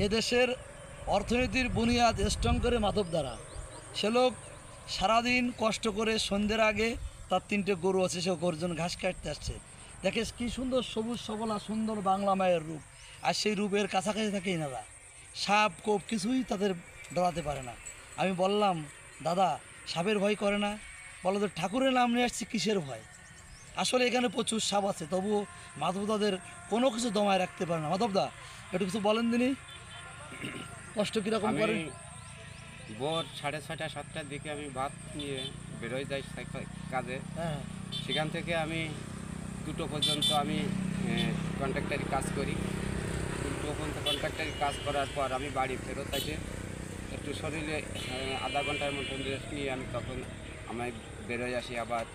এদেশের অর্থনীতির বুনিয়াদ স্ট্রং করে মাধব দ্বারা। সে লোক সারাদিন কষ্ট করে সন্ধ্যের আগে তার 3টে গরু আছে, সে গরুর জন্য ঘাস কাটতে আসছে। দেখে কী সুন্দর সবুজ সবলা সুন্দর বাংলা মায়ের রূপ, আর সেই রূপের কাছাকাছি থাকে এনারা। সাপ কোপ কিছুই তাদের ডরাতে পারে না। আমি বললাম, দাদা সাপের ভয় করে না? বলো তো ঠাকুরের নাম নিয়ে আসছি, কিসের ভয়? আসলে এখানে প্রচুর সাপ আছে, তবুও মাধবদাদের কোনো কিছু দমায় রাখতে পারে না। মাধবদা একটু কিছু বলেন দিনই, কষ্ট কীরকম আমি করে? ভোর 6:30 7টার দিকে আমি ভাত নিয়ে বেরোয় যাই কাজে। হ্যাঁ, সেখান থেকে আমি 2টো পর্যন্ত আমি কন্ট্রাক্টারি কাজ করি। 2টো পর্যন্ত কন্ট্রাক্টারি কাজ করার পর আমি বাড়ি ফেরত এসে একটু শরীরে আধা ঘন্টার মতন রেস্ট নিয়ে আমি তখন আমি বেরোয় আসি আবার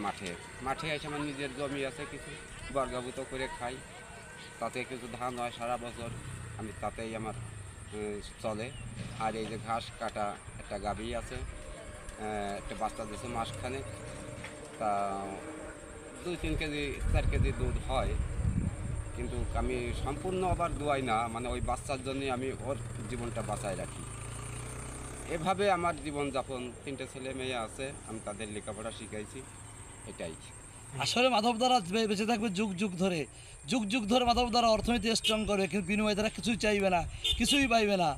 মাঠে এসে আমার নিজের জমি আছে কিছু, বর্গাভূত করে খাই। তাতে কিছু ধান হয় সারা বছর, আমি তাতেই আমার চলে। আর এই যে ঘাস কাটা একটা গাভী আছে, একটা বাচ্চা দিয়েছে মাসখানে, তা 2-3 কেজি 4 কেজি দুধ হয়। কিন্তু আমি সম্পূর্ণ আবার দুয়াই না, মানে ওই বাচ্চার জন্যই আমি ওর জীবনটা বাঁচায় রাখি। এভাবে আমার জীবনযাপন। 3টে ছেলে মেয়ে আছে, আমি তাদের লেখাপড়া শিখাইছি, এটাই। আসলে মাধবদারা বেঁচে থাকবে যুগ যুগ ধরে, যুগ যুগ ধরে মাধবদারা অর্থনীতি স্ট্রং করবে, কিন্তু বিনিময়ে তারা কিছুই চাইবে না, কিছুই পাইবে না।